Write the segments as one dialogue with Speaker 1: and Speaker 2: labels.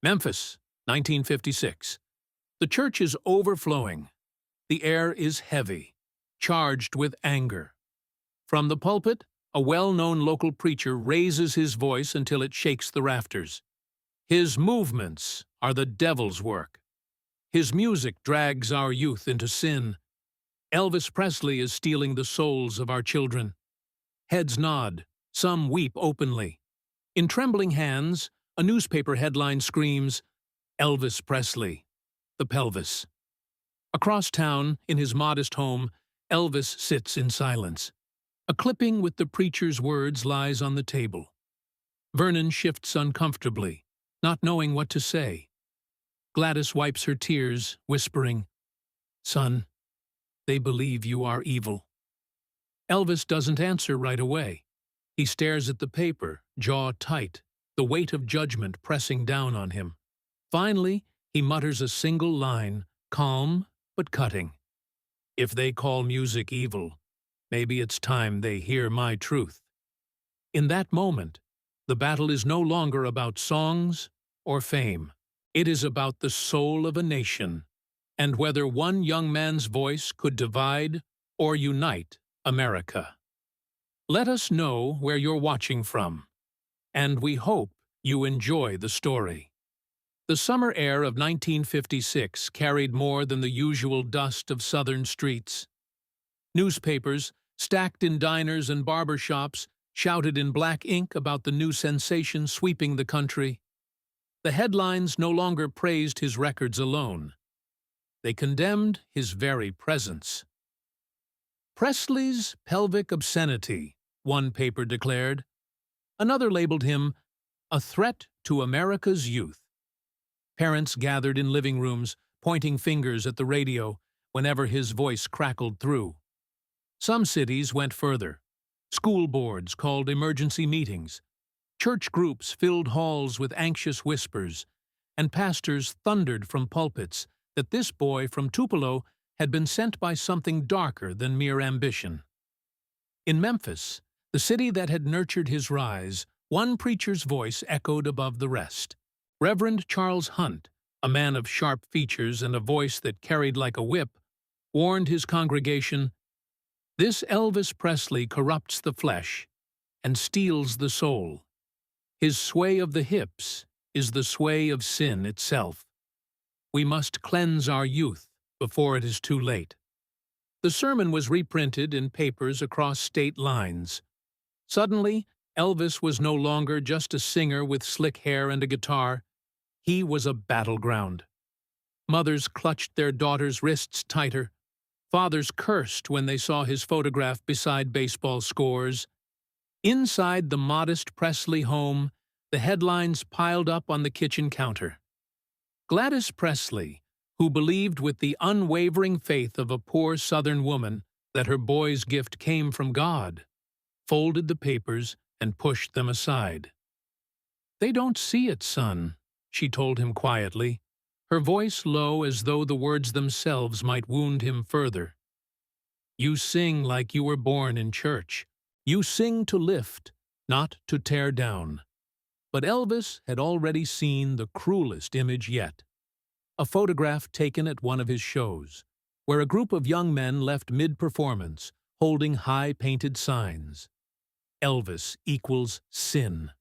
Speaker 1: Memphis, 1956. The church is overflowing. The air is heavy, charged with anger. From the pulpit, a well-known local preacher raises his voice until it shakes the rafters. His movements are the devil's work. His music drags our youth into sin. Elvis Presley is stealing the souls of our children. Heads nod, some weep openly. In trembling hands, a newspaper headline screams, "Elvis Presley, the pelvis." Across town, in his modest home, Elvis sits in silence. A clipping with the preacher's words lies on the table. Vernon shifts uncomfortably, not knowing what to say. Gladys wipes her tears, whispering, "Son, they believe you are evil." Elvis doesn't answer right away. He stares at the paper, jaw tight, the weight of judgment pressing down on him. Finally, he mutters a single line, calm but cutting. "If they call music evil, maybe it's time they hear my truth." In that moment, the battle is no longer about songs or fame. It is about the soul of a nation, and whether one young man's voice could divide or unite America. Let us know where you're watching from, and we hope you enjoy the story. The summer air of 1956 carried more than the usual dust of southern streets. Newspapers, stacked in diners and barber shops, shouted in black ink about the new sensation sweeping the country. The headlines no longer praised his records alone. They condemned his very presence. "Presley's pelvic obscenity," one paper declared. Another labeled him a threat to America's youth. Parents gathered in living rooms, pointing fingers at the radio whenever his voice crackled through. Some cities went further. School boards called emergency meetings. Church groups filled halls with anxious whispers, and pastors thundered from pulpits that this boy from Tupelo had been sent by something darker than mere ambition. In Memphis, the city that had nurtured his rise, one preacher's voice echoed above the rest. Reverend Charles Hunt, a man of sharp features and a voice that carried like a whip, warned his congregation, "This Elvis Presley corrupts the flesh and steals the soul. His sway of the hips is the sway of sin itself. We must cleanse our youth before it is too late." The sermon was reprinted in papers across state lines. Suddenly, Elvis was no longer just a singer with slick hair and a guitar. He was a battleground. Mothers clutched their daughters' wrists tighter. Fathers cursed when they saw his photograph beside baseball scores. Inside the modest Presley home, the headlines piled up on the kitchen counter. Gladys Presley, who believed with the unwavering faith of a poor Southern woman that her boy's gift came from God, folded the papers and pushed them aside. "They don't see it, son," she told him quietly, her voice low as though the words themselves might wound him further. "You sing like you were born in church. You sing to lift, not to tear down." But Elvis had already seen the cruelest image yet. A photograph taken at one of his shows, where a group of young men left mid-performance, holding high-painted signs. "Elvis equals sin."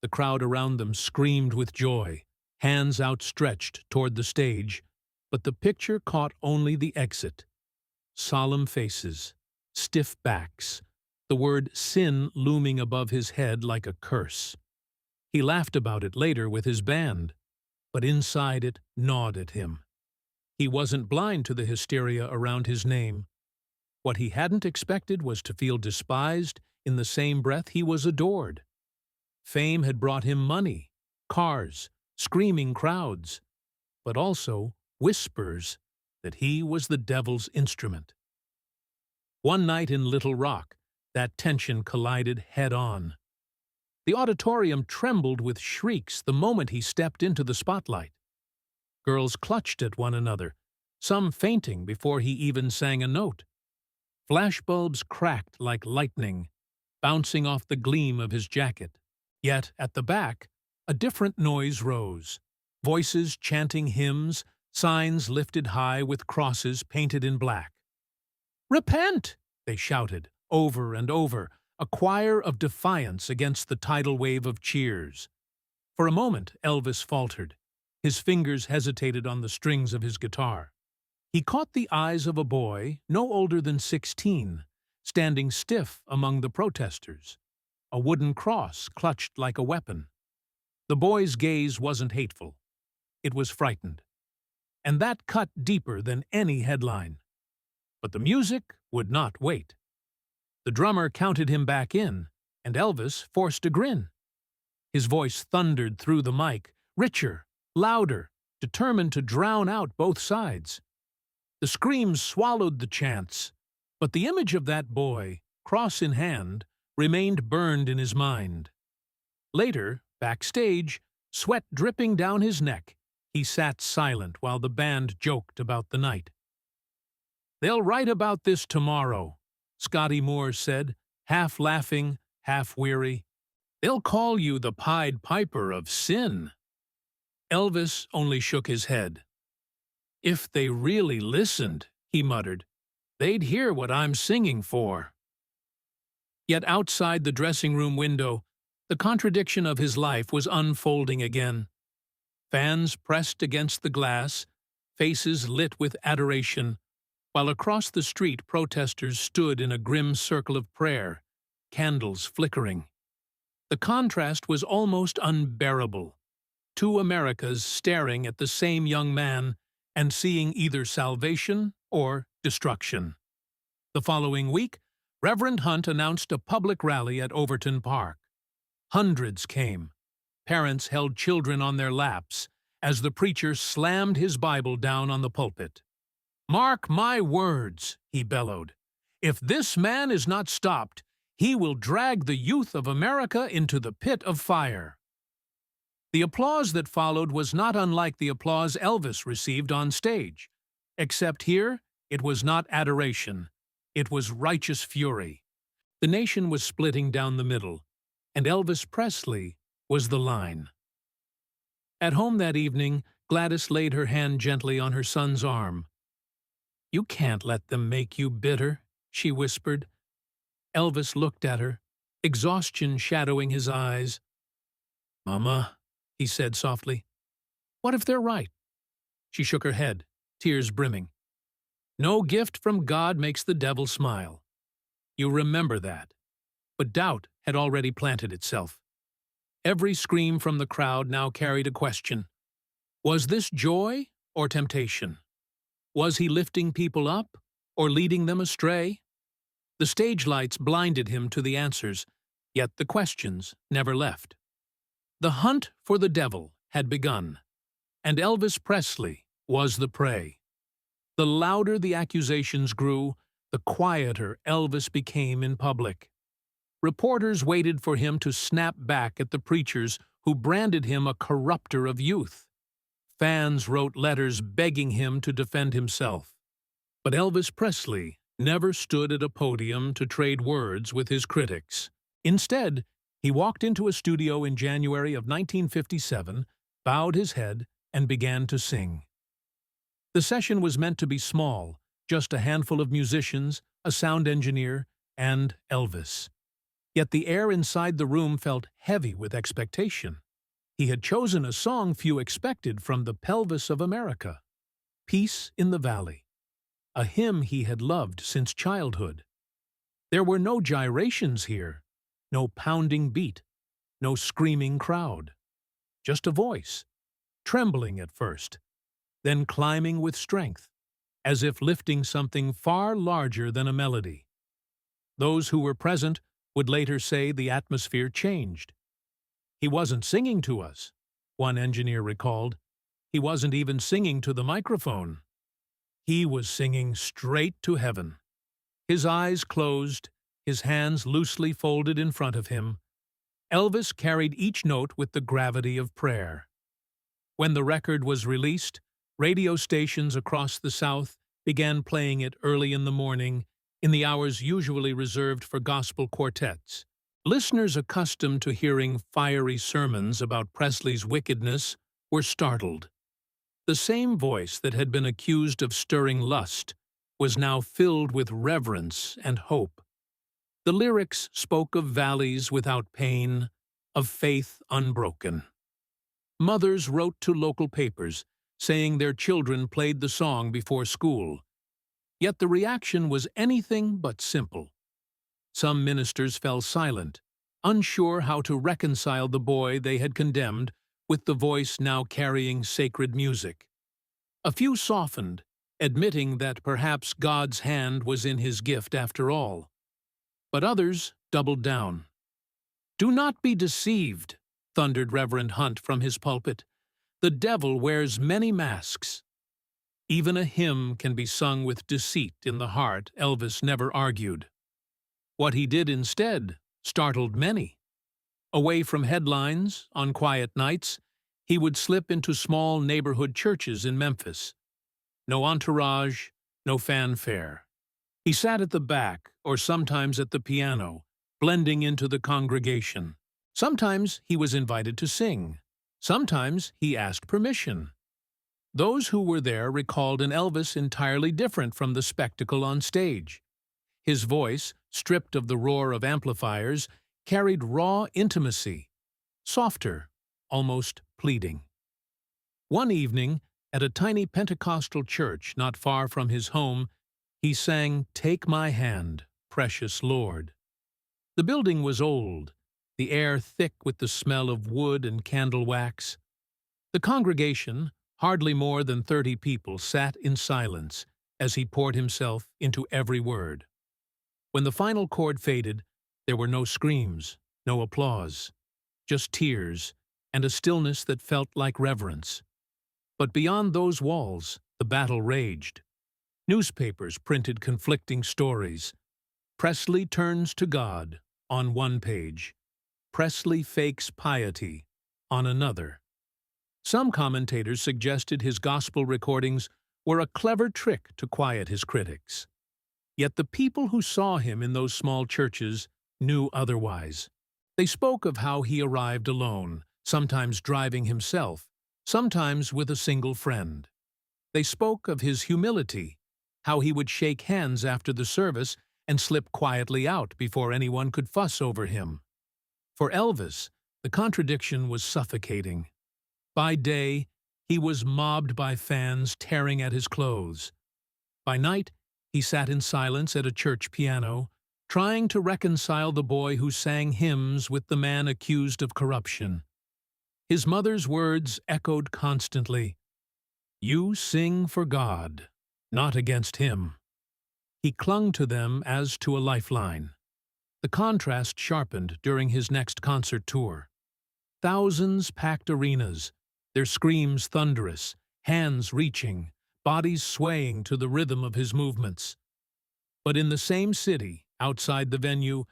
Speaker 1: The crowd around them screamed with joy, hands outstretched toward the stage, but the picture caught only the exit. Solemn faces, stiff backs, the word sin looming above his head like a curse. He laughed about it later with his band, but inside it gnawed at him. He wasn't blind to the hysteria around his name. What he hadn't expected was to feel despised in the same breath he was adored. Fame had brought him money, cars, screaming crowds, but also whispers that he was the devil's instrument. One night in Little Rock, that tension collided head-on. The auditorium trembled with shrieks the moment he stepped into the spotlight. Girls clutched at one another, some fainting before he even sang a note. Flashbulbs cracked like lightning, bouncing off the gleam of his jacket. Yet, at the back, a different noise rose. voices chanting hymns, signs lifted high with crosses painted in black. "Repent!" they shouted, over and over, a choir of defiance against the tidal wave of cheers. For a moment, Elvis faltered. His fingers hesitated on the strings of his guitar. He caught the eyes of a boy, no older than 16, standing stiff among the protesters, a wooden cross clutched like a weapon. The boy's gaze wasn't hateful. It was frightened. And that cut deeper than any headline. But the music would not wait. The drummer counted him back in, and Elvis forced a grin. His voice thundered through the mic, richer, louder, determined to drown out both sides. The screams swallowed the chants, but the image of that boy, cross in hand, remained burned in his mind. Later, backstage, sweat dripping down his neck, he sat silent while the band joked about the night. "They'll write about this tomorrow," Scotty Moore said, half laughing, half weary. "They'll call you the Pied Piper of sin." Elvis only shook his head. "If they really listened," he muttered, "they'd hear what I'm singing for." Yet outside the dressing room window, the contradiction of his life was unfolding again. Fans pressed against the glass, faces lit with adoration, while across the street protesters stood in a grim circle of prayer, candles flickering. The contrast was almost unbearable. Two Americas staring at the same young man and seeing either salvation or destruction. The following week, Reverend Hunt announced a public rally at Overton Park. Hundreds came. Parents held children on their laps as the preacher slammed his Bible down on the pulpit. "Mark my words," he bellowed. "If this man is not stopped, he will drag the youth of America into the pit of fire." The applause that followed was not unlike the applause Elvis received on stage, except here it was not adoration, it was righteous fury. The nation was splitting down the middle, and Elvis Presley was the line. At home that evening, Gladys laid her hand gently on her son's arm. "You can't let them make you bitter," she whispered. Elvis looked at her, exhaustion shadowing his eyes. "Mama," he said softly, "what if they're right?" She shook her head, tears brimming. "No gift from God makes the devil smile. You remember that." But doubt had already planted itself. Every scream from the crowd now carried a question. Was this joy or temptation? Was he lifting people up or leading them astray? The stage lights blinded him to the answers, yet the questions never left. The hunt for the devil had begun, and Elvis Presley was the prey. The louder the accusations grew, the quieter Elvis became in public. Reporters waited for him to snap back at the preachers who branded him a corrupter of youth. Fans wrote letters begging him to defend himself. But Elvis Presley never stood at a podium to trade words with his critics. Instead, he walked into a studio in January of 1957, bowed his head, and began to sing. The session was meant to be small, just a handful of musicians, a sound engineer, and Elvis. Yet the air inside the room felt heavy with expectation. He had chosen a song few expected from the pelvis of America, "Peace in the Valley," a hymn he had loved since childhood. There were no gyrations here, no pounding beat, no screaming crowd. Just a voice, trembling at first, then climbing with strength, as if lifting something far larger than a melody. Those who were present would later say the atmosphere changed. "He wasn't singing to us," one engineer recalled. "He wasn't even singing to the microphone. He was singing straight to heaven." His eyes closed, his hands loosely folded in front of him. Elvis carried each note with the gravity of prayer. When the record was released, radio stations across the South began playing it early in the morning, in the hours usually reserved for gospel quartets. Listeners accustomed to hearing fiery sermons about Presley's wickedness were startled. The same voice that had been accused of stirring lust was now filled with reverence and hope. The lyrics spoke of valleys without pain, of faith unbroken. Mothers wrote to local papers, saying their children played the song before school. Yet the reaction was anything but simple. Some ministers fell silent, unsure how to reconcile the boy they had condemned with the voice now carrying sacred music. A few softened, admitting that perhaps God's hand was in his gift after all. But others doubled down. "Do not be deceived," thundered Reverend Hunt from his pulpit. "The devil wears many masks." Even a hymn can be sung with deceit in the heart, Elvis never argued. What he did instead startled many. Away from headlines, on quiet nights, he would slip into small neighborhood churches in Memphis. No entourage, no fanfare. He sat at the back, or sometimes at the piano, blending into the congregation. Sometimes he was invited to sing. Sometimes he asked permission. Those who were there recalled an Elvis entirely different from the spectacle on stage. His voice, stripped of the roar of amplifiers, carried raw intimacy, softer, almost pleading. One evening, at a tiny Pentecostal church not far from his home, he sang "Take My Hand, Precious Lord." The building was old, the air thick with the smell of wood and candle wax. The congregation, hardly more than 30 people, sat in silence as he poured himself into every word. When the final chord faded, there were no screams, no applause, just tears and a stillness that felt like reverence. But beyond those walls, the battle raged. Newspapers printed conflicting stories. Presley turns to God on one page. Presley fakes piety on another. Some commentators suggested his gospel recordings were a clever trick to quiet his critics. Yet the people who saw him in those small churches knew otherwise. They spoke of how he arrived alone, sometimes driving himself, sometimes with a single friend. They spoke of his humility, how he would shake hands after the service and slip quietly out before anyone could fuss over him. For Elvis, the contradiction was suffocating. By day, he was mobbed by fans tearing at his clothes. By night, he sat in silence at a church piano, trying to reconcile the boy who sang hymns with the man accused of corruption. His mother's words echoed constantly, "You sing for God, not against him." He clung to them as to a lifeline. The contrast sharpened during his next concert tour. Thousands packed arenas, their screams thunderous, hands reaching, bodies swaying to the rhythm of his movements. But in the same city, outside the venue,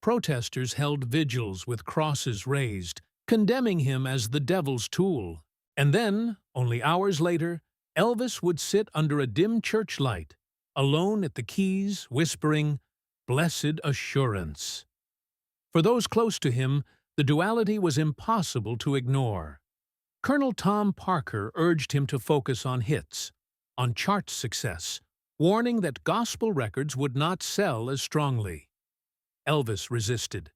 Speaker 1: protesters held vigils with crosses raised, condemning him as the devil's tool. And then, only hours later, Elvis would sit under a dim church light, alone at the keys, whispering, "Blessed assurance." For those close to him, the duality was impossible to ignore. Colonel Tom Parker urged him to focus on hits, on chart success, warning that gospel records would not sell as strongly. Elvis resisted.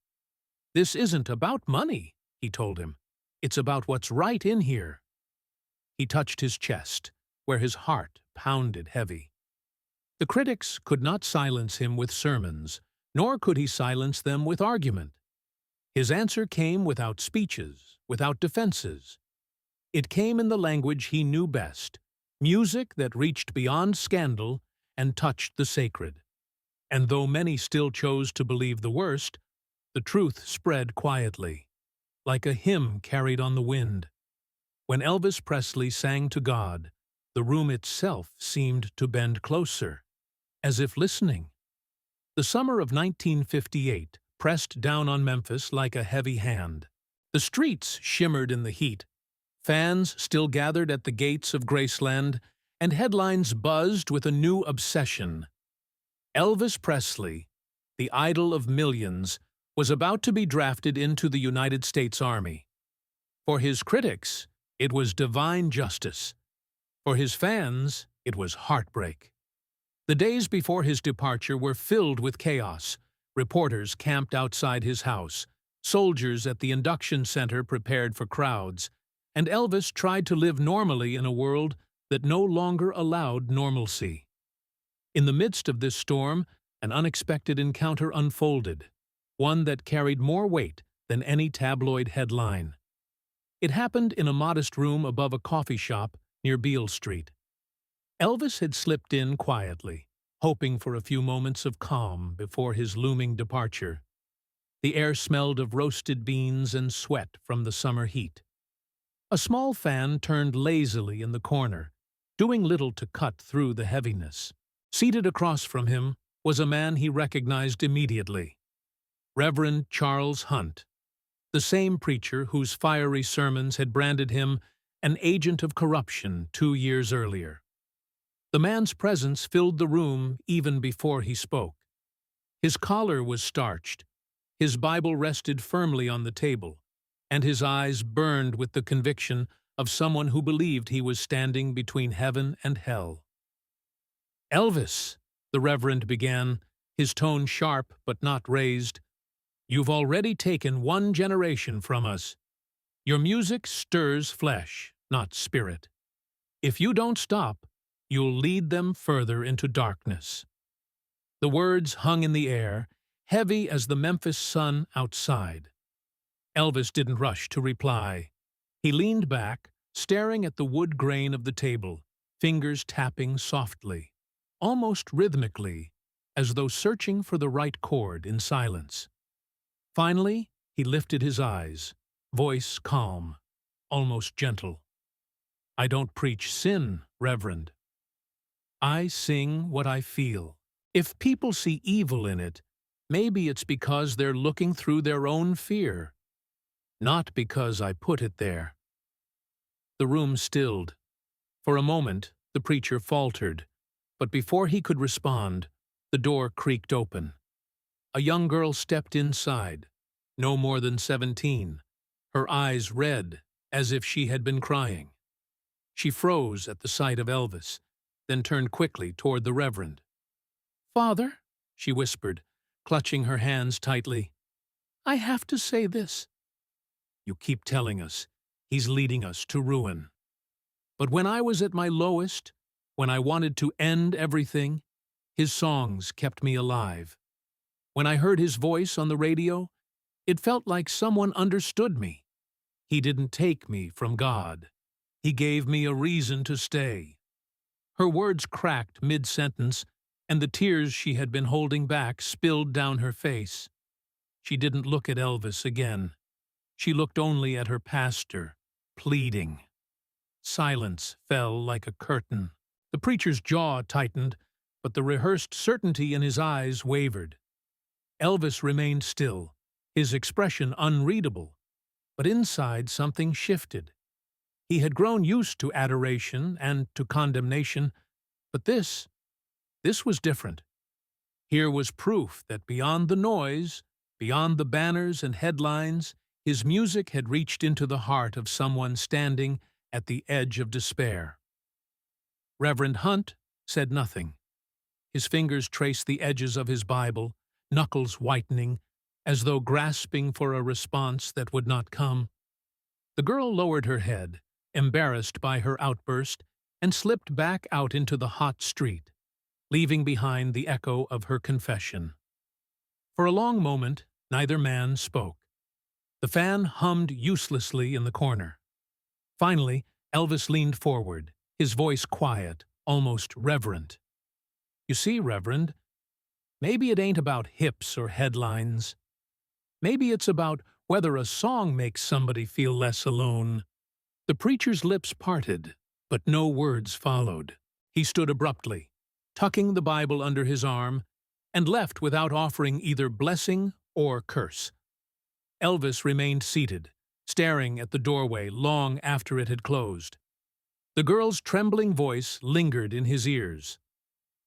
Speaker 1: "This isn't about money," he told him. "It's about what's right in here." He touched his chest, where his heart pounded heavy. The critics could not silence him with sermons, nor could he silence them with argument. His answer came without speeches, without defenses. It came in the language he knew best, music that reached beyond scandal and touched the sacred. And though many still chose to believe the worst, the truth spread quietly, like a hymn carried on the wind. When Elvis Presley sang to God, the room itself seemed to bend closer, as if listening. The summer of 1958 pressed down on Memphis like a heavy hand. The streets shimmered in the heat. Fans still gathered at the gates of Graceland, and headlines buzzed with a new obsession. Elvis Presley, the idol of millions, was about to be drafted into the United States Army. For his critics, It was divine justice. For his fans, it was heartbreak. The days before his departure were filled with chaos. Reporters camped outside his house, soldiers at the induction center prepared for crowds, and Elvis tried to live normally in a world that no longer allowed normalcy. In the midst of this storm, an unexpected encounter unfolded, one that carried more weight than any tabloid headline. It happened in a modest room above a coffee shop near Beale Street. Elvis had slipped in quietly, hoping for a few moments of calm before his looming departure. The air smelled of roasted beans and sweat from the summer heat. A small fan turned lazily in the corner, doing little to cut through the heaviness. Seated across from him was a man he recognized immediately, Reverend Charles Hunt, the same preacher whose fiery sermons had branded him an agent of corruption 2 years earlier. The man's presence filled the room even before he spoke. His collar was starched, his Bible rested firmly on the table, and his eyes burned with the conviction of someone who believed he was standing between heaven and hell. "Elvis," the Reverend began, his tone sharp but not raised, "you've already taken 1 generation from us. Your music stirs flesh, not spirit. If you don't stop, you'll lead them further into darkness." The words hung in the air, heavy as the Memphis sun outside. Elvis didn't rush to reply. He leaned back, staring at the wood grain of the table, fingers tapping softly, almost rhythmically, as though searching for the right chord in silence. Finally, he lifted his eyes, voice calm, almost gentle. "I don't preach sin, Reverend. I sing what I feel. If people see evil in it, maybe it's because they're looking through their own fear, not because I put it there." The room stilled. For a moment, the preacher faltered, but before he could respond, the door creaked open. A young girl stepped inside, no more than 17, her eyes red as if she had been crying. She froze at the sight of Elvis, then turned quickly toward the Reverend. "Father," she whispered, clutching her hands tightly, "I have to say this. You keep telling us he's leading us to ruin. But when I was at my lowest, when I wanted to end everything, his songs kept me alive. When I heard his voice on the radio, it felt like someone understood me. He didn't take me from God. He gave me a reason to stay." Her words cracked mid-sentence, and the tears she had been holding back spilled down her face. She didn't look at Elvis again. She looked only at her pastor, pleading. Silence fell like a curtain. The preacher's jaw tightened, but the rehearsed certainty in his eyes wavered. Elvis remained still, his expression unreadable, but inside something shifted. He had grown used to adoration and to condemnation, but this was different. Here was proof that beyond the noise, beyond the banners and headlines, his music had reached into the heart of someone standing at the edge of despair. Reverend Hunt said nothing. His fingers traced the edges of his Bible, knuckles whitening, as though grasping for a response that would not come. The girl lowered her head, embarrassed by her outburst, and slipped back out into the hot street, leaving behind the echo of her confession. For a long moment, neither man spoke. The fan hummed uselessly in the corner. Finally, Elvis leaned forward, his voice quiet, almost reverent. "You see, Reverend, maybe it ain't about hips or headlines. Maybe it's about whether a song makes somebody feel less alone." The preacher's lips parted, but no words followed. He stood abruptly, tucking the Bible under his arm, and left without offering either blessing or curse. Elvis remained seated, staring at the doorway long after it had closed. The girl's trembling voice lingered in his ears.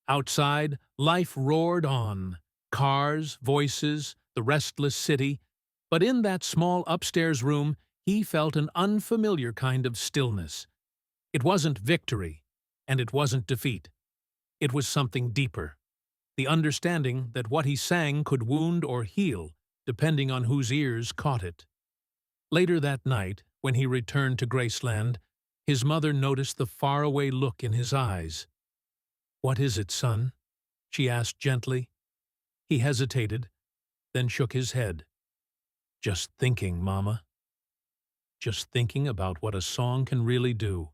Speaker 1: Outside, life roared on. Cars, voices, the restless city. But in that small upstairs room, he felt an unfamiliar kind of stillness. It wasn't victory, and it wasn't defeat. It was something deeper, the understanding that what he sang could wound or heal, depending on whose ears caught it. Later that night, when he returned to Graceland, his mother noticed the faraway look in his eyes. "What is it, son?" she asked gently. He hesitated, then shook his head. "Just thinking, Mama. Just thinking about what a song can really do."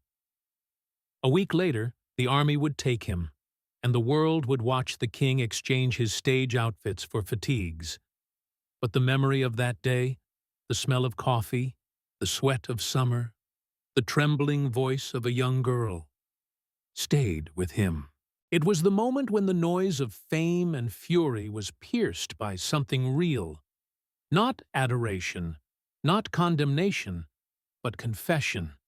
Speaker 1: A week later, the army would take him, and the world would watch the king exchange his stage outfits for fatigues. But the memory of that day, the smell of coffee, the sweat of summer, the trembling voice of a young girl, stayed with him. It was the moment when the noise of fame and fury was pierced by something real. Not adoration, not condemnation, but confession.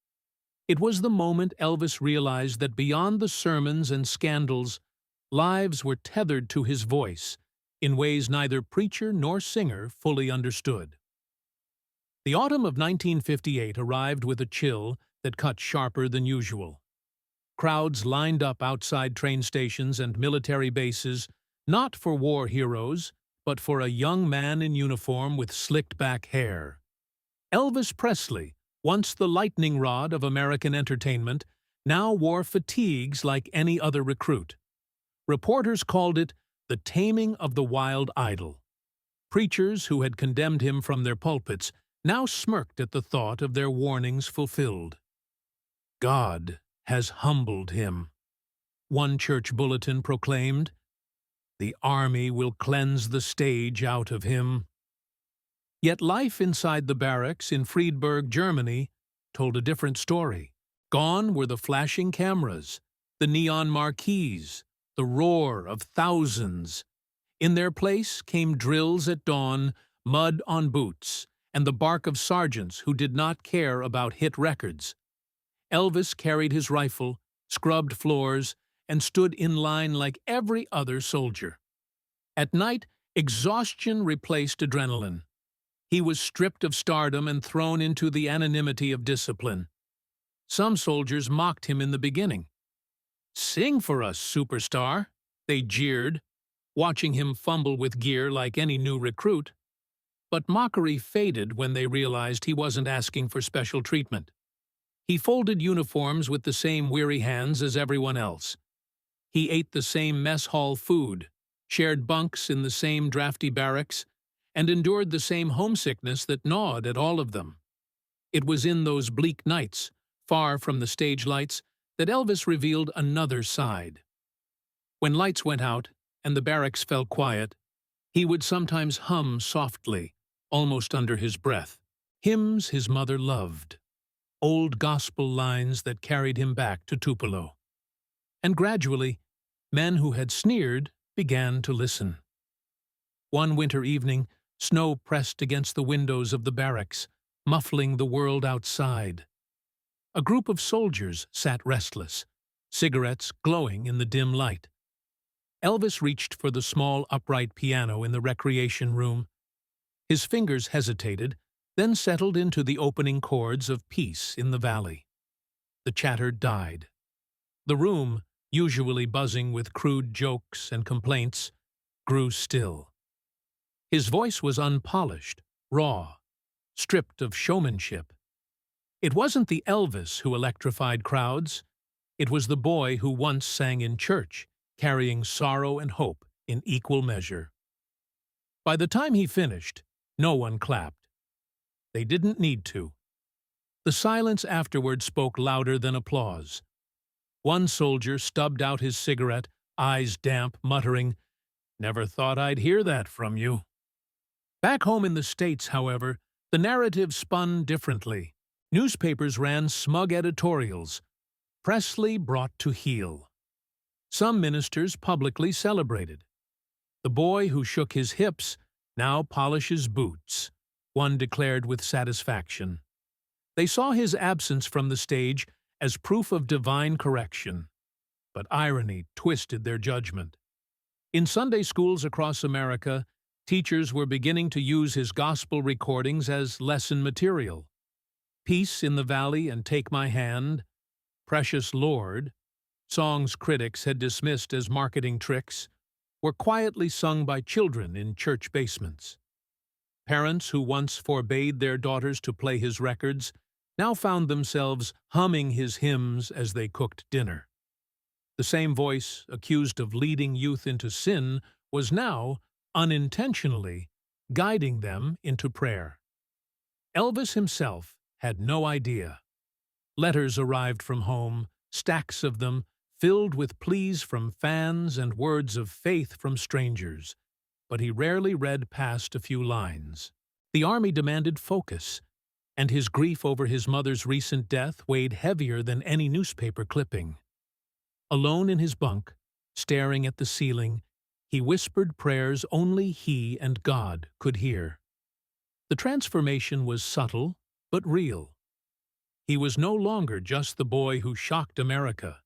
Speaker 1: It was the moment Elvis realized that beyond the sermons and scandals, lives were tethered to his voice in ways neither preacher nor singer fully understood. The autumn of 1958 arrived with a chill that cut sharper than usual. Crowds lined up outside train stations and military bases, not for war heroes, but for a young man in uniform with slicked-back hair. Elvis Presley, once the lightning rod of American entertainment, now wore fatigues like any other recruit. Reporters called it the taming of the wild idol. Preachers who had condemned him from their pulpits now smirked at the thought of their warnings fulfilled. "God has humbled him," one church bulletin proclaimed. "The army will cleanse the stage out of him." Yet life inside the barracks in Friedberg, Germany, told a different story. Gone were the flashing cameras, the neon marquees, the roar of thousands. In their place came drills at dawn, mud on boots, and the bark of sergeants who did not care about hit records. Elvis carried his rifle, scrubbed floors, and stood in line like every other soldier. At night, exhaustion replaced adrenaline. He was stripped of stardom and thrown into the anonymity of discipline. Some soldiers mocked him in the beginning. "Sing for us, superstar," they jeered, watching him fumble with gear like any new recruit. But mockery faded when they realized he wasn't asking for special treatment. He folded uniforms with the same weary hands as everyone else. He ate the same mess hall food, shared bunks in the same drafty barracks, and endured the same homesickness that gnawed at all of them. It was in those bleak nights, far from the stage lights, that Elvis revealed another side. When lights went out and the barracks fell quiet, he would sometimes hum softly, almost under his breath, hymns his mother loved, old gospel lines that carried him back to Tupelo. And gradually, men who had sneered began to listen. One winter evening, snow pressed against the windows of the barracks, muffling the world outside. A group of soldiers sat restless, cigarettes glowing in the dim light. Elvis reached for the small upright piano in the recreation room. His fingers hesitated, then settled into the opening chords of Peace in the Valley. The chatter died. The room, usually buzzing with crude jokes and complaints, grew still. His voice was unpolished, raw, stripped of showmanship. It wasn't the Elvis who electrified crowds. It was the boy who once sang in church, carrying sorrow and hope in equal measure. By the time he finished, no one clapped. They didn't need to. The silence afterward spoke louder than applause. One soldier stubbed out his cigarette, eyes damp, muttering, "Never thought I'd hear that from you." Back home in the States, however, the narrative spun differently. Newspapers ran smug editorials. Presley brought to heel. Some ministers publicly celebrated. "The boy who shook his hips now polishes boots," one declared with satisfaction. They saw his absence from the stage as proof of divine correction. But irony twisted their judgment. In Sunday schools across America, teachers were beginning to use his gospel recordings as lesson material. Peace in the Valley and Take My Hand, Precious Lord, songs critics had dismissed as marketing tricks, were quietly sung by children in church basements. Parents who once forbade their daughters to play his records now found themselves humming his hymns as they cooked dinner. The same voice, accused of leading youth into sin, was now, unintentionally, guiding them into prayer. Elvis himself had no idea. Letters arrived from home, stacks of them, filled with pleas from fans and words of faith from strangers, but he rarely read past a few lines. The army demanded focus, and his grief over his mother's recent death weighed heavier than any newspaper clipping. Alone in his bunk, staring at the ceiling, he whispered prayers only he and God could hear. The transformation was subtle, but real. He was no longer just the boy who shocked America.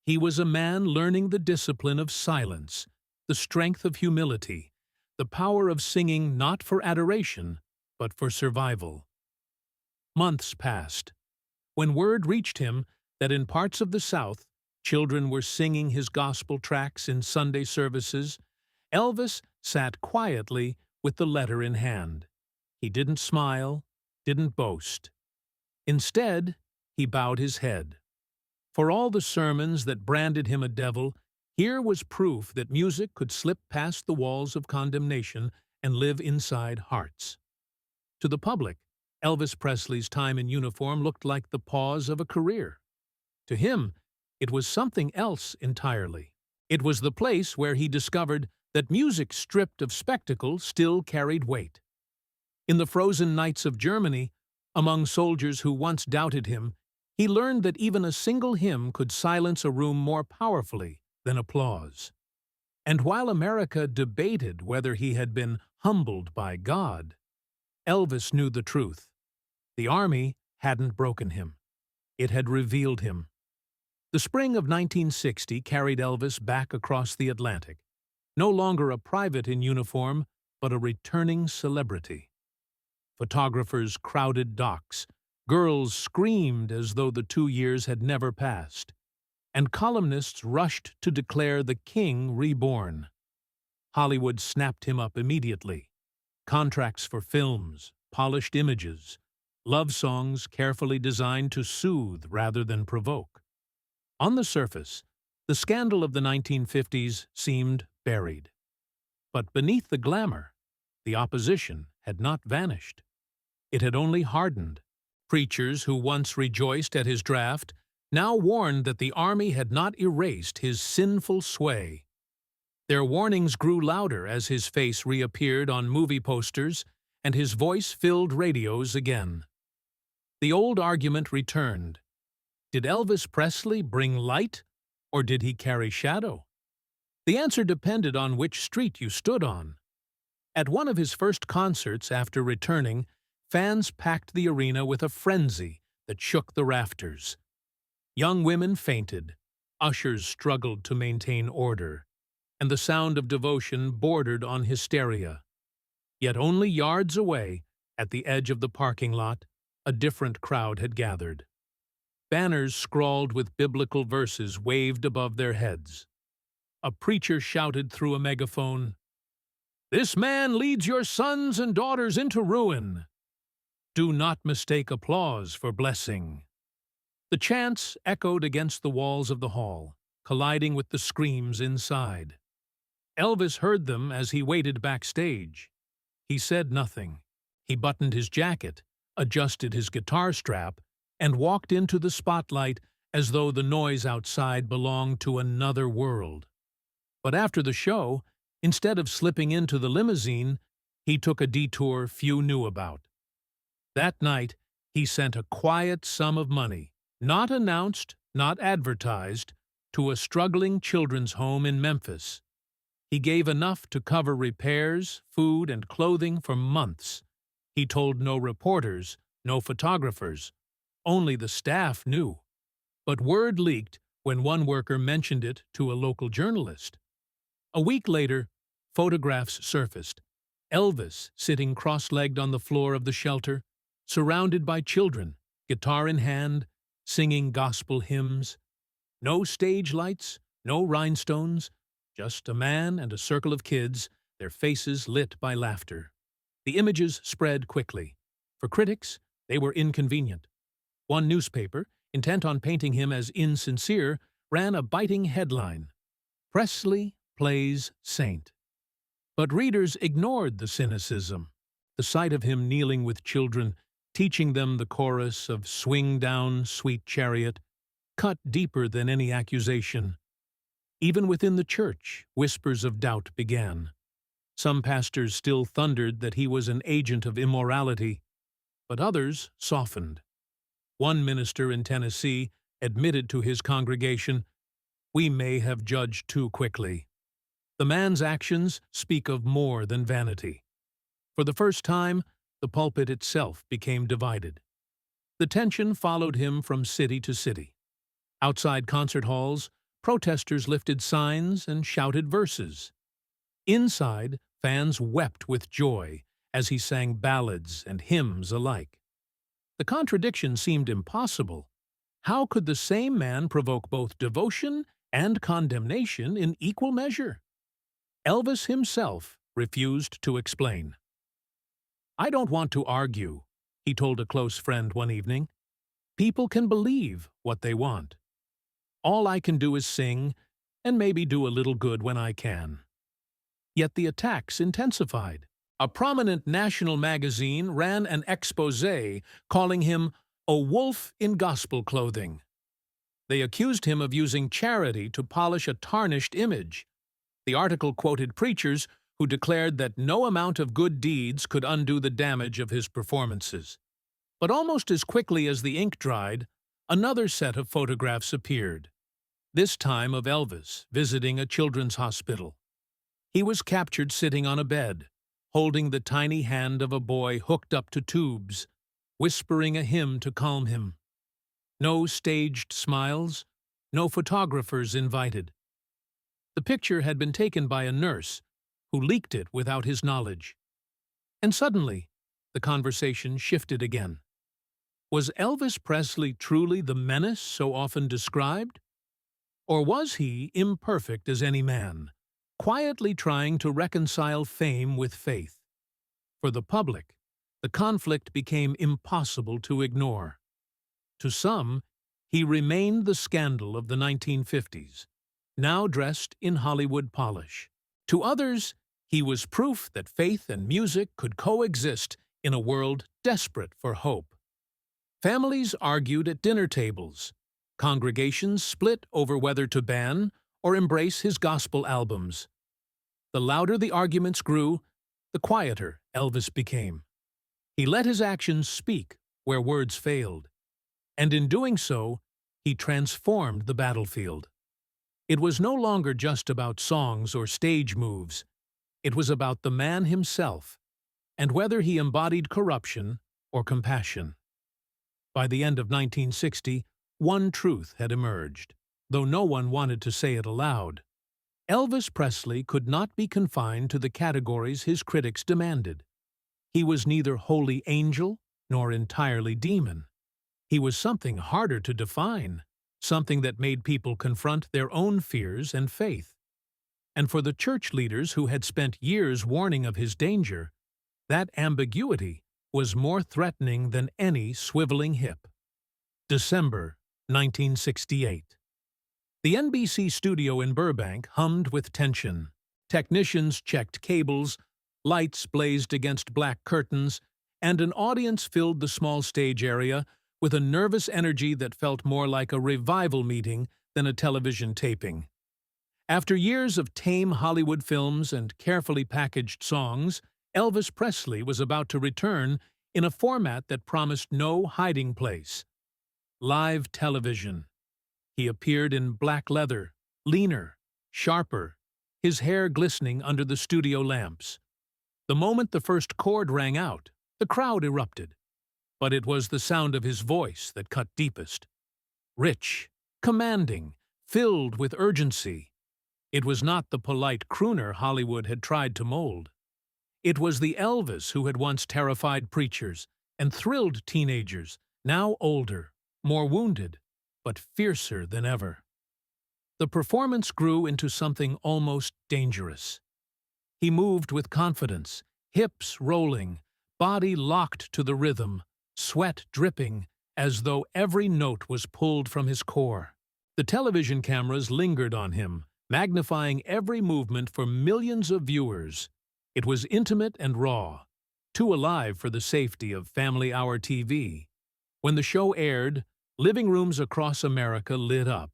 Speaker 1: He was a man learning the discipline of silence, the strength of humility, the power of singing not for adoration, but for survival. Months passed. When word reached him that in parts of the South, children were singing his gospel tracks in Sunday services, Elvis sat quietly with the letter in hand. He didn't smile, didn't boast. Instead, he bowed his head. For all the sermons that branded him a devil, here was proof that music could slip past the walls of condemnation and live inside hearts. To the public, Elvis Presley's time in uniform looked like the pause of a career. To him, it was something else entirely. It was the place where he discovered that music stripped of spectacle still carried weight. In the frozen nights of Germany, among soldiers who once doubted him, he learned that even a single hymn could silence a room more powerfully than applause. And while America debated whether he had been humbled by God, Elvis knew the truth. The army hadn't broken him. It had revealed him. The spring of 1960 carried Elvis back across the Atlantic, no longer a private in uniform, but a returning celebrity. Photographers crowded docks, girls screamed as though the 2 years had never passed, and columnists rushed to declare the king reborn. Hollywood snapped him up immediately. Contracts for films, polished images, love songs carefully designed to soothe rather than provoke. On the surface, the scandal of the 1950s seemed buried. But beneath the glamour, the opposition had not vanished. It had only hardened. Preachers who once rejoiced at his draft now warned that the army had not erased his sinful sway. Their warnings grew louder as his face reappeared on movie posters and his voice filled radios again. The old argument returned. Did Elvis Presley bring light, or did he carry shadow? The answer depended on which street you stood on. At one of his first concerts after returning, fans packed the arena with a frenzy that shook the rafters. Young women fainted, ushers struggled to maintain order, and the sound of devotion bordered on hysteria. Yet only yards away, at the edge of the parking lot, a different crowd had gathered. Banners scrawled with biblical verses waved above their heads. A preacher shouted through a megaphone, "This man leads your sons and daughters into ruin. Do not mistake applause for blessing." The chants echoed against the walls of the hall, colliding with the screams inside. Elvis heard them as he waited backstage. He said nothing. He buttoned his jacket, adjusted his guitar strap, and walked into the spotlight as though the noise outside belonged to another world. But after the show, instead of slipping into the limousine, he took a detour few knew about. That night, he sent a quiet sum of money, not announced, not advertised, to a struggling children's home in Memphis. He gave enough to cover repairs, food, and clothing for months. He told no reporters, no photographers. Only the staff knew. But word leaked when one worker mentioned it to a local journalist. A week later, photographs surfaced. Elvis sitting cross-legged on the floor of the shelter, surrounded by children, guitar in hand, singing gospel hymns. No stage lights, no rhinestones, just a man and a circle of kids, their faces lit by laughter. The images spread quickly. For critics, they were inconvenient. One newspaper, intent on painting him as insincere, ran a biting headline: "Presley plays saint." But readers ignored the cynicism. The sight of him kneeling with children, teaching them the chorus of "Swing Down, Sweet Chariot," cut deeper than any accusation. Even within the church, whispers of doubt began. Some pastors still thundered that he was an agent of immorality, but others softened. One minister in Tennessee admitted to his congregation, "We may have judged too quickly." The man's actions speak of more than vanity. For the first time, the pulpit itself became divided. The tension followed him from city to city. Outside concert halls, protesters lifted signs and shouted verses. Inside, fans wept with joy as he sang ballads and hymns alike. The contradiction seemed impossible. How could the same man provoke both devotion and condemnation in equal measure? Elvis himself refused to explain. "I don't want to argue," he told a close friend one evening. "People can believe what they want. All I can do is sing, and maybe do a little good when I can." Yet the attacks intensified. A prominent national magazine ran an exposé calling him a wolf in gospel clothing. They accused him of using charity to polish a tarnished image. The article quoted preachers who declared that no amount of good deeds could undo the damage of his performances. But almost as quickly as the ink dried, another set of photographs appeared, this time of Elvis visiting a children's hospital. He was captured sitting on a bed, holding the tiny hand of a boy hooked up to tubes, whispering a hymn to calm him. No staged smiles, no photographers invited. The picture had been taken by a nurse who leaked it without his knowledge. And suddenly, the conversation shifted again. Was Elvis Presley truly the menace so often described? Or was he imperfect as any man, quietly trying to reconcile fame with faith? For the public, the conflict became impossible to ignore. To some, he remained the scandal of the 1950s, now dressed in Hollywood polish. To others, he was proof that faith and music could coexist in a world desperate for hope. Families argued at dinner tables. Congregations split over whether to ban or embrace his gospel albums. The louder the arguments grew, the quieter Elvis became. He let his actions speak where words failed. And in doing so, he transformed the battlefield. It was no longer just about songs or stage moves. It was about the man himself, and whether he embodied corruption or compassion. By the end of 1960, one truth had emerged, though no one wanted to say it aloud. Elvis Presley could not be confined to the categories his critics demanded. He was neither wholly angel nor entirely demon. He was something harder to define, something that made people confront their own fears and faith. And for the church leaders who had spent years warning of his danger, that ambiguity was more threatening than any swiveling hip. December 1968. The NBC studio in Burbank hummed with tension. Technicians checked cables, lights blazed against black curtains, and an audience filled the small stage area with a nervous energy that felt more like a revival meeting than a television taping. After years of tame Hollywood films and carefully packaged songs, Elvis Presley was about to return in a format that promised no hiding place. Live television. He appeared in black leather, leaner, sharper, his hair glistening under the studio lamps. The moment the first chord rang out, the crowd erupted. But it was the sound of his voice that cut deepest. Rich, commanding, filled with urgency. It was not the polite crooner Hollywood had tried to mold. It was the Elvis who had once terrified preachers and thrilled teenagers now older, more wounded, but fiercer than ever. The performance grew into something almost dangerous. He moved with confidence, hips rolling, body locked to the rhythm, sweat dripping, as though every note was pulled from his core. The television cameras lingered on him, magnifying every movement for millions of viewers. It was intimate and raw, too alive for the safety of Family Hour TV. When the show aired, living rooms across America lit up.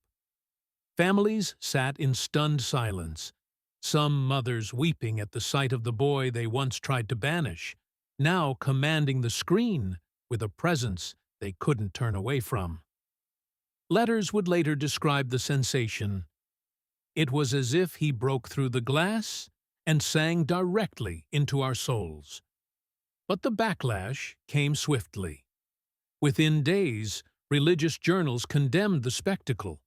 Speaker 1: Families sat in stunned silence, some mothers weeping at the sight of the boy they once tried to banish, now commanding the screen with a presence they couldn't turn away from. Letters would later describe the sensation. It was as if he broke through the glass and sang directly into our souls. But the backlash came swiftly. Within days, religious journals condemned the spectacle.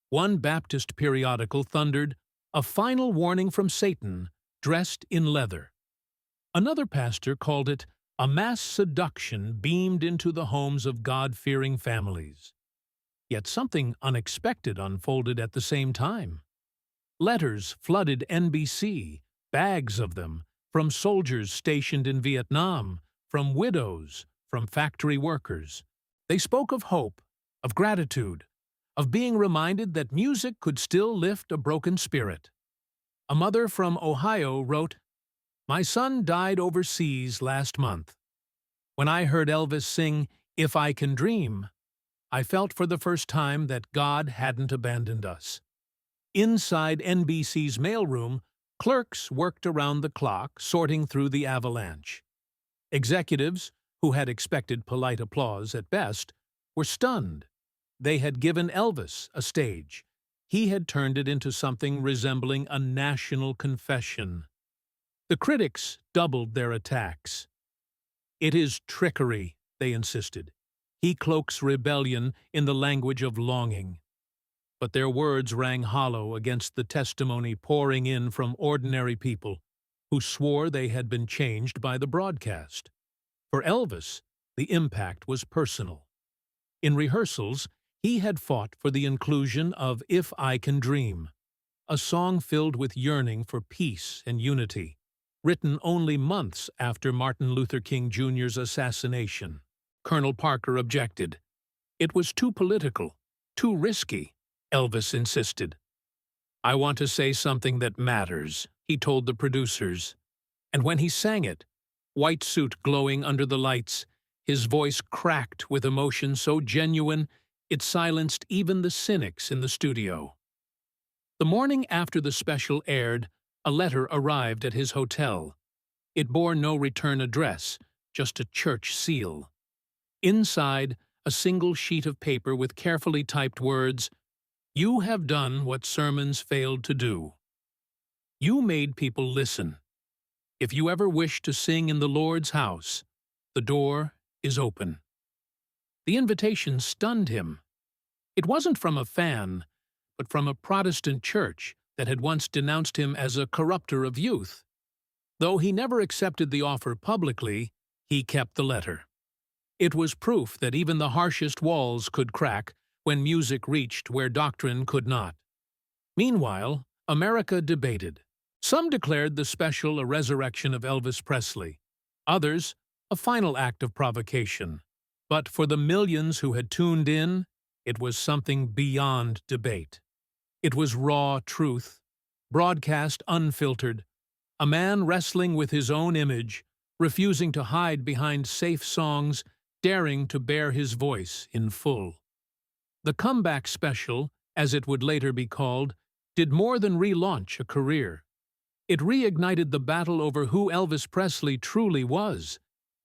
Speaker 1: One Baptist periodical thundered, "A final warning from Satan, dressed in leather." Another pastor called it a mass seduction beamed into the homes of God-fearing families. Yet something unexpected unfolded at the same time. Letters flooded NBC, bags of them, from soldiers stationed in Vietnam, from widows, from factory workers. They spoke of hope, of gratitude, of being reminded that music could still lift a broken spirit. A mother from Ohio wrote, "My son died overseas last month. When I heard Elvis sing 'If I Can Dream,' I felt for the first time that God hadn't abandoned us." Inside NBC's mailroom, clerks worked around the clock, sorting through the avalanche. Executives, who had expected polite applause at best, were stunned. They had given Elvis a stage. He had turned it into something resembling a national confession. The critics doubled their attacks. "It is trickery," they insisted. "He cloaks rebellion in the language of longing." But their words rang hollow against the testimony pouring in from ordinary people who swore they had been changed by the broadcast. For Elvis, the impact was personal. In rehearsals, he had fought for the inclusion of "If I Can Dream," a song filled with yearning for peace and unity, written only months after Martin Luther King Jr.'s assassination. Colonel Parker objected. It was too political, too risky, Elvis insisted. "I want to say something that matters," he told the producers. And when he sang it, white suit glowing under the lights, his voice cracked with emotion so genuine it silenced even the cynics in the studio. The morning after the special aired, a letter arrived at his hotel. It bore no return address, just a church seal. Inside, a single sheet of paper with carefully typed words, "You have done what sermons failed to do. You made people listen. If you ever wish to sing in the Lord's house, the door is open." The invitation stunned him. It wasn't from a fan, but from a Protestant church that had once denounced him as a corrupter of youth. Though he never accepted the offer publicly, he kept the letter. It was proof that even the harshest walls could crack when music reached where doctrine could not. Meanwhile, America debated. Some declared the special a resurrection of Elvis Presley, others a final act of provocation. But for the millions who had tuned in, it was something beyond debate. It was raw truth, broadcast unfiltered, a man wrestling with his own image, refusing to hide behind safe songs, daring to bear his voice in full. The comeback special, as it would later be called, did more than relaunch a career. It reignited the battle over who Elvis Presley truly was,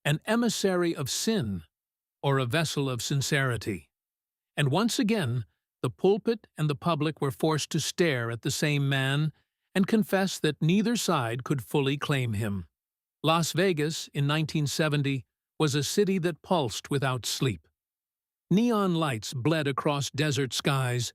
Speaker 1: an emissary of sin or a vessel of sincerity. And once again, the pulpit and the public were forced to stare at the same man and confess that neither side could fully claim him. Las Vegas, in 1970, was a city that pulsed without sleep. Neon lights bled across desert skies,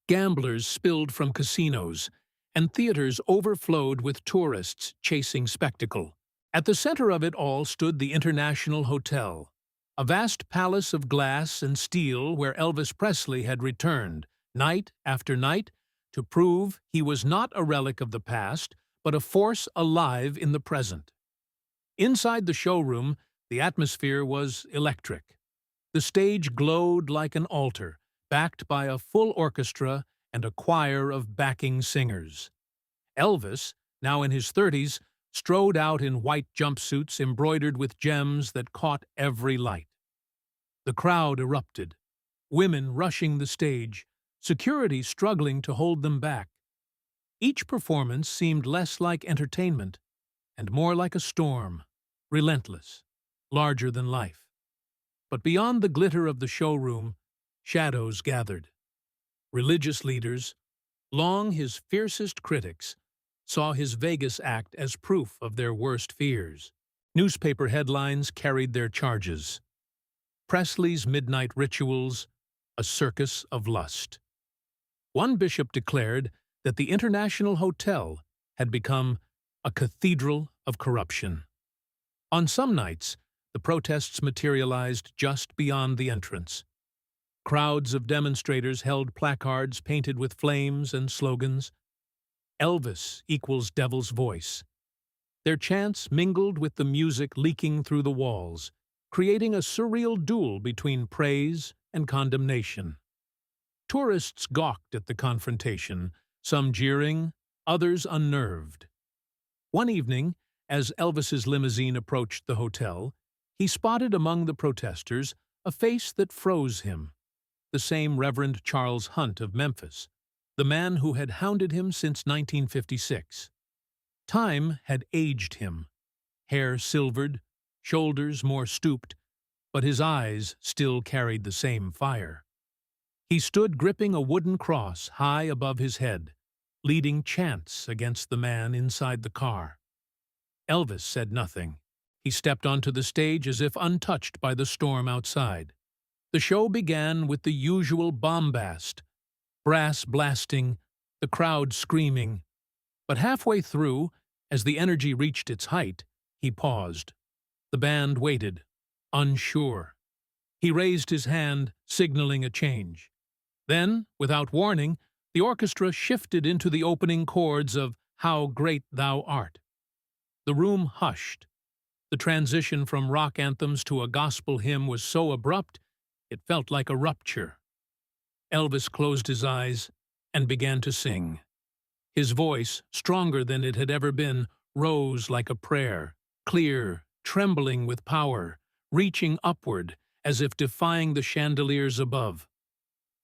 Speaker 1: gamblers spilled from casinos, and theaters overflowed with tourists chasing spectacle. At the center of it all stood the International Hotel, a vast palace of glass and steel where Elvis Presley had returned, night after night, to prove he was not a relic of the past, but a force alive in the present. Inside the showroom, the atmosphere was electric. The stage glowed like an altar, backed by a full orchestra and a choir of backing singers. Elvis, now in his 30s, strode out in white jumpsuits embroidered with gems that caught every light. The crowd erupted, women rushing the stage, security struggling to hold them back. Each performance seemed less like entertainment and more like a storm, relentless, larger than life. But beyond the glitter of the showroom, shadows gathered. Religious leaders, long his fiercest critics, saw his Vegas act as proof of their worst fears. Newspaper headlines carried their charges. Presley's midnight rituals, a circus of lust. One bishop declared that the International Hotel had become a cathedral of corruption. On some nights, the protests materialized just beyond the entrance. Crowds of demonstrators held placards painted with flames and slogans. Elvis equals Devil's Voice. Their chants mingled with the music leaking through the walls, creating a surreal duel between praise and condemnation. Tourists gawked at the confrontation, some jeering, others unnerved. One evening, as Elvis's limousine approached the hotel, he spotted among the protesters a face that froze him. The same Reverend Charles Hunt of Memphis, the man who had hounded him since 1956. Time had aged him, hair silvered, shoulders more stooped, but his eyes still carried the same fire. He stood gripping a wooden cross high above his head, leading chants against the man inside the car. Elvis said nothing. He stepped onto the stage as if untouched by the storm outside. The show began with the usual bombast, brass blasting, the crowd screaming. But halfway through, as the energy reached its height, he paused. The band waited, unsure. He raised his hand, signaling a change. Then, without warning, the orchestra shifted into the opening chords of How Great Thou Art. The room hushed. The transition from rock anthems to a gospel hymn was so abrupt, it felt like a rupture. Elvis closed his eyes and began to sing. His voice, stronger than it had ever been, rose like a prayer, clear, trembling with power, reaching upward as if defying the chandeliers above.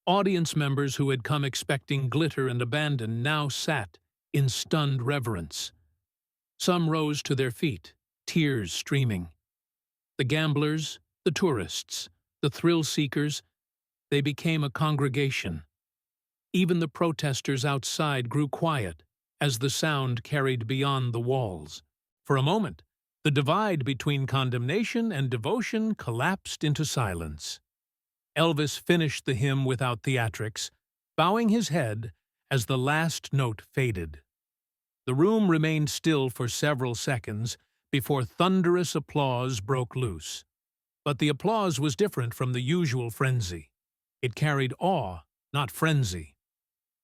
Speaker 1: Audience members who had come expecting glitter and abandon now sat in stunned reverence. Some rose to their feet, tears streaming. The gamblers, the tourists, the thrill-seekers, they became a congregation. Even the protesters outside grew quiet as the sound carried beyond the walls. For a moment, the divide between condemnation and devotion collapsed into silence. Elvis finished the hymn without theatrics, bowing his head as the last note faded. The room remained still for several seconds before thunderous applause broke loose. But the applause was different from the usual frenzy. It carried awe, not frenzy.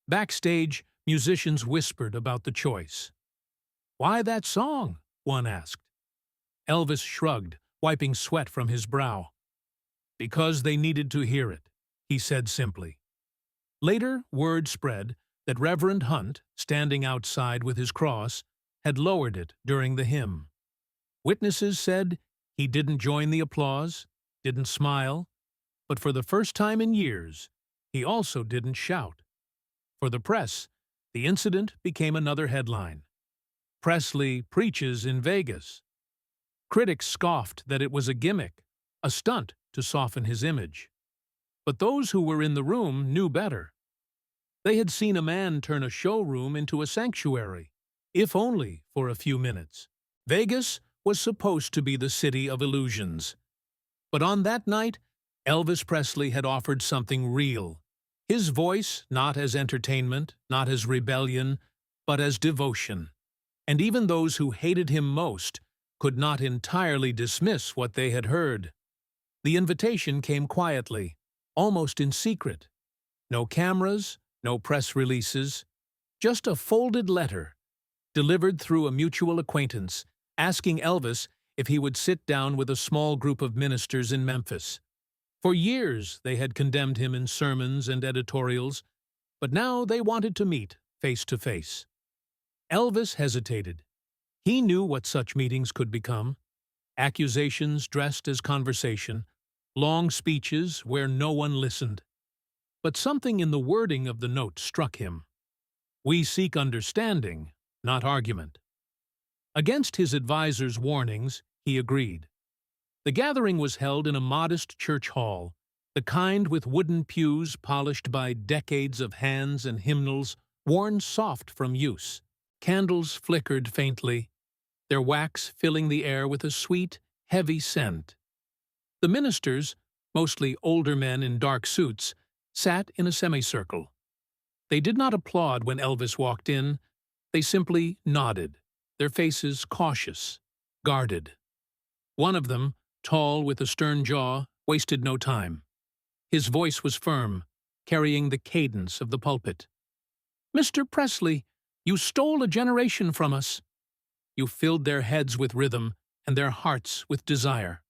Speaker 1: Backstage, musicians whispered about the choice. "Why that song?" one asked. Elvis shrugged, wiping sweat from his brow. "Because they needed to hear it," he said simply. Later, word spread that Reverend Hunt, standing outside with his cross, had lowered it during the hymn. Witnesses said he didn't join the applause, didn't smile, but for the first time in years, he also didn't shout. For the press, the incident became another headline. Presley preaches in Vegas. Critics scoffed that it was a gimmick, a stunt to soften his image. But those who were in the room knew better. They had seen a man turn a showroom into a sanctuary, if only for a few minutes. Vegas was supposed to be the city of illusions. But on that night, Elvis Presley had offered something real. His voice, not as entertainment, not as rebellion, but as devotion. And even those who hated him most could not entirely dismiss what they had heard. The invitation came quietly, almost in secret. No cameras, no press releases, just a folded letter, delivered through a mutual acquaintance, asking Elvis if he would sit down with a small group of ministers in Memphis. For years they had condemned him in sermons and editorials, but now they wanted to meet face to face. Elvis hesitated. He knew what such meetings could become. Accusations dressed as conversation, long speeches where no one listened. But something in the wording of the note struck him. "We seek understanding, not argument." Against his advisor's warnings, he agreed. The gathering was held in a modest church hall, the kind with wooden pews polished by decades of hands and hymnals worn soft from use. Candles flickered faintly, their wax filling the air with a sweet, heavy scent. The ministers, mostly older men in dark suits, sat in a semicircle. They did not applaud when Elvis walked in. They simply nodded, their faces cautious, guarded. One of them, tall with a stern jaw, wasted no time. His voice was firm, carrying the cadence of the pulpit. "Mr. Presley, you stole a generation from us. You filled their heads with rhythm and their hearts with desire.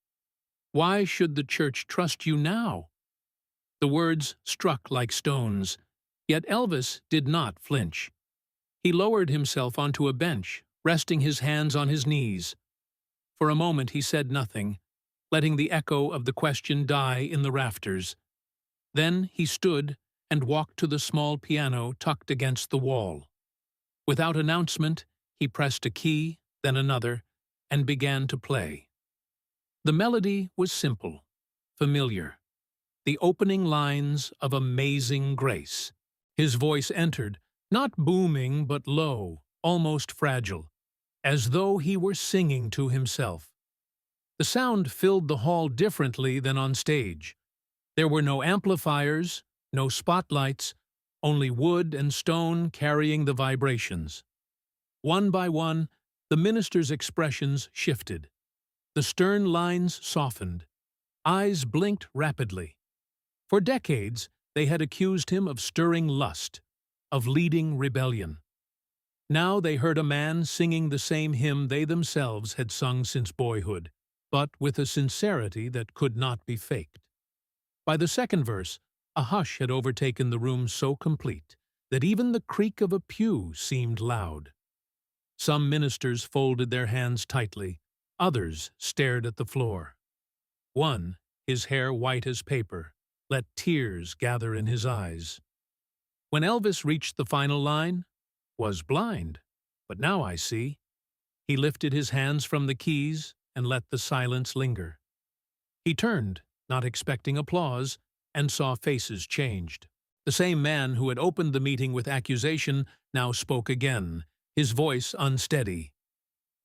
Speaker 1: Why should the church trust you now?" The words struck like stones, yet Elvis did not flinch. He lowered himself onto a bench, resting his hands on his knees. For a moment he said nothing, letting the echo of the question die in the rafters. Then he stood and walked to the small piano tucked against the wall. Without announcement, he pressed a key, then another, and began to play. The melody was simple, familiar, the opening lines of Amazing Grace. His voice entered, not booming but low, almost fragile, as though he were singing to himself. The sound filled the hall differently than on stage. There were no amplifiers, no spotlights, only wood and stone carrying the vibrations. One by one, the minister's expressions shifted. The stern lines softened. Eyes blinked rapidly. For decades, they had accused him of stirring lust, of leading rebellion. Now they heard a man singing the same hymn they themselves had sung since boyhood, but with a sincerity that could not be faked. By the second verse, a hush had overtaken the room so complete that even the creak of a pew seemed loud. Some ministers folded their hands tightly, others stared at the floor. One, his hair white as paper, let tears gather in his eyes. When Elvis reached the final line, "Was blind, but now I see," he lifted his hands from the keys and let the silence linger. He turned, not expecting applause, and saw faces changed. The same man who had opened the meeting with accusation now spoke again, his voice unsteady.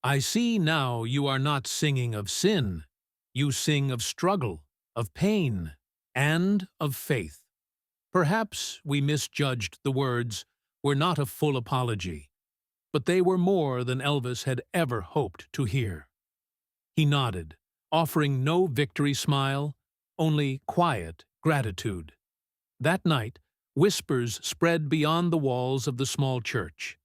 Speaker 1: "I see now you are not singing of sin. You sing of struggle, of pain, and of faith. Perhaps we misjudged the words, were not a full apology, but they were more than Elvis had ever hoped to hear." He nodded, offering no victory smile, only quiet gratitude. That night, whispers spread beyond the walls of the small church.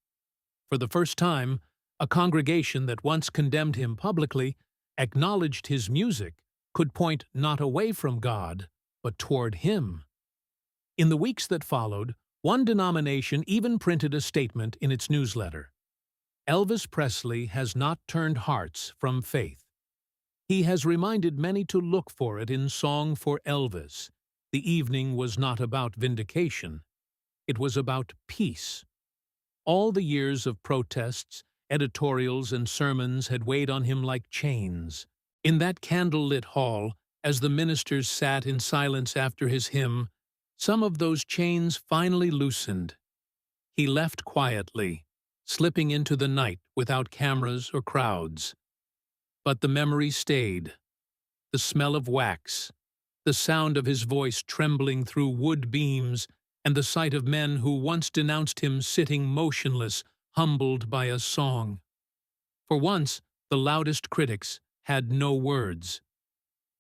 Speaker 1: For the first time, a congregation that once condemned him publicly, acknowledged his music, could point not away from God, but toward Him. In the weeks that followed, one denomination even printed a statement in its newsletter. "Elvis Presley has not turned hearts from faith. He has reminded many to look for it in Song for Elvis. The evening was not about vindication. It was about peace." All the years of protests, editorials, and sermons had weighed on him like chains. In that candle-lit hall, as the ministers sat in silence after his hymn, some of those chains finally loosened. He left quietly, slipping into the night without cameras or crowds. But the memory stayed. The smell of wax, the sound of his voice trembling through wood beams, and the sight of men who once denounced him sitting motionless, humbled by a song. For once, the loudest critics had no words.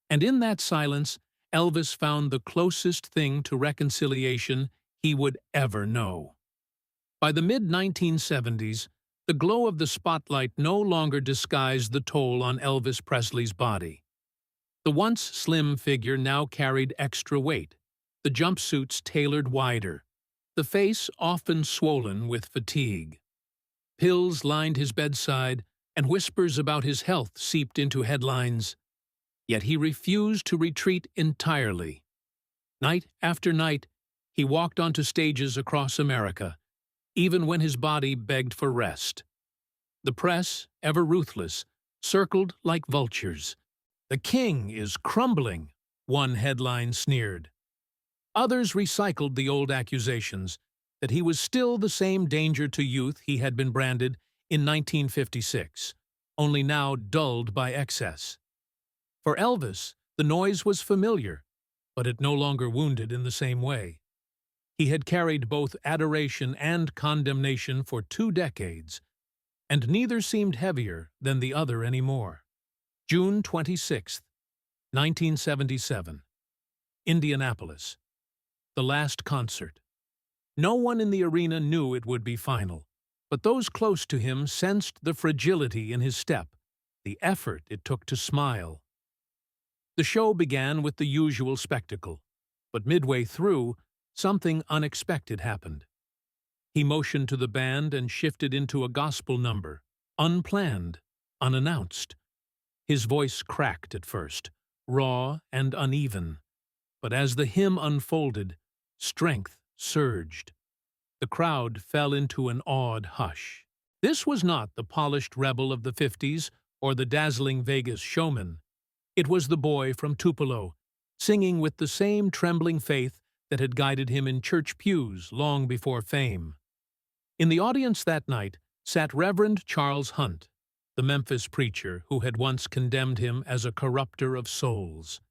Speaker 1: And in that silence, Elvis found the closest thing to reconciliation he would ever know. By the mid-1970s, the glow of the spotlight no longer disguised the toll on Elvis Presley's body. The once slim figure now carried extra weight, the jumpsuits tailored wider, the face often swollen with fatigue. Pills lined his bedside, and whispers about his health seeped into headlines. Yet he refused to retreat entirely. Night after night, he walked onto stages across America, even when his body begged for rest. The press, ever ruthless, circled like vultures. "The king is crumbling," one headline sneered. Others recycled the old accusations that he was still the same danger to youth he had been branded in 1956, only now dulled by excess. For Elvis, the noise was familiar, but it no longer wounded in the same way. He had carried both adoration and condemnation for 2 decades, and neither seemed heavier than the other anymore. June 26, 1977. Indianapolis. The last concert. No one in the arena knew it would be final, but those close to him sensed the fragility in his step, the effort it took to smile. The show began with the usual spectacle, but midway through, something unexpected happened. He motioned to the band and shifted into a gospel number, unplanned, unannounced. His voice cracked at first, raw and uneven, but as the hymn unfolded, strength surged. The crowd fell into an awed hush. This was not the polished rebel of the 50s or the dazzling Vegas showman. It was the boy from Tupelo, singing with the same trembling faith that had guided him in church pews long before fame. In the audience that night sat Reverend Charles Hunt, the Memphis preacher who had once condemned him as a corrupter of souls.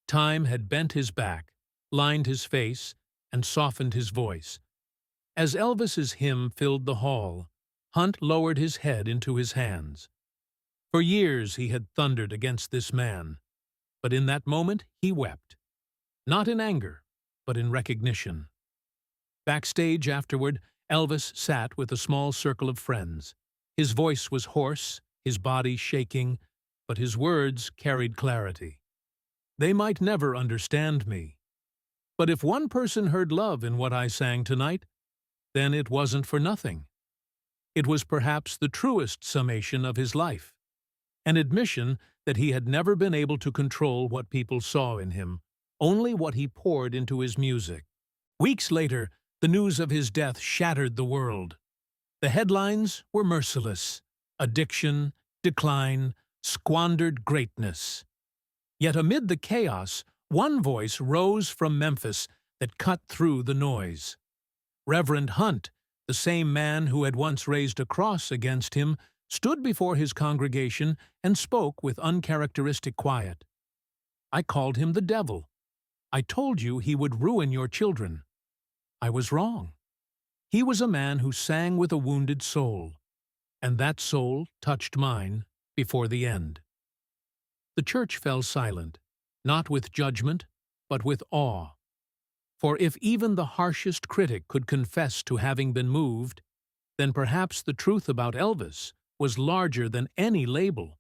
Speaker 1: Time had bent his back, lined his face, and softened his voice. As Elvis's hymn filled the hall, Hunt lowered his head into his hands. For years he had thundered against this man, but in that moment he wept. Not in anger, but in recognition. Backstage afterward, Elvis sat with a small circle of friends. His voice was hoarse, his body shaking, but his words carried clarity. "They might never understand me, but if one person heard love in what I sang tonight, then it wasn't for nothing." It was perhaps the truest summation of his life, an admission that he had never been able to control what people saw in him, only what he poured into his music. Weeks later, the news of his death shattered the world. The headlines were merciless: addiction, decline, squandered greatness. Yet amid the chaos, one voice rose from Memphis that cut through the noise. Reverend Hunt, the same man who had once raised a cross against him, stood before his congregation and spoke with uncharacteristic quiet. "I called him the devil. I told you he would ruin your children. I was wrong. He was a man who sang with a wounded soul, and that soul touched mine before the end." The church fell silent, not with judgment, but with awe. For if even the harshest critic could confess to having been moved, then perhaps the truth about Elvis was larger than any label.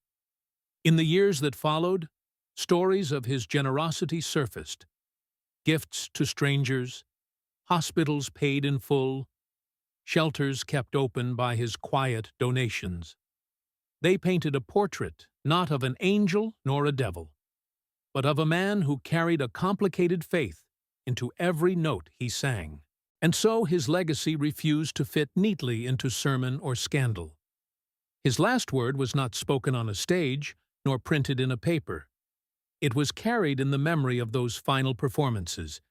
Speaker 1: In the years that followed, stories of his generosity surfaced: gifts to strangers, hospitals paid in full, shelters kept open by his quiet donations. They painted a portrait not of an angel nor a devil, but of a man who carried a complicated faith into every note he sang. And so his legacy refused to fit neatly into sermon or scandal. His last word was not spoken on a stage, nor printed in a paper. It was carried in the memory of those final performances,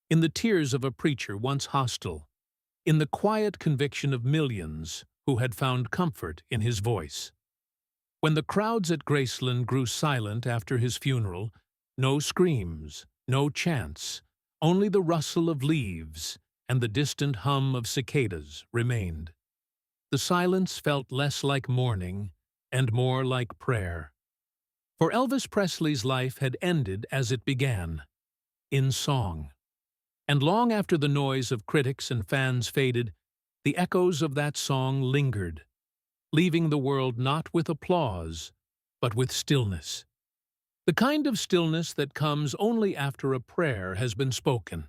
Speaker 1: in the tears of a preacher once hostile, in the quiet conviction of millions who had found comfort in his voice. When the crowds at Graceland grew silent after his funeral, no screams, no chants, only the rustle of leaves and the distant hum of cicadas remained. The silence felt less like mourning and more like prayer. For Elvis Presley's life had ended as it began, in song. And long after the noise of critics and fans faded, the echoes of that song lingered, leaving the world not with applause, but with stillness. The kind of stillness that comes only after a prayer has been spoken.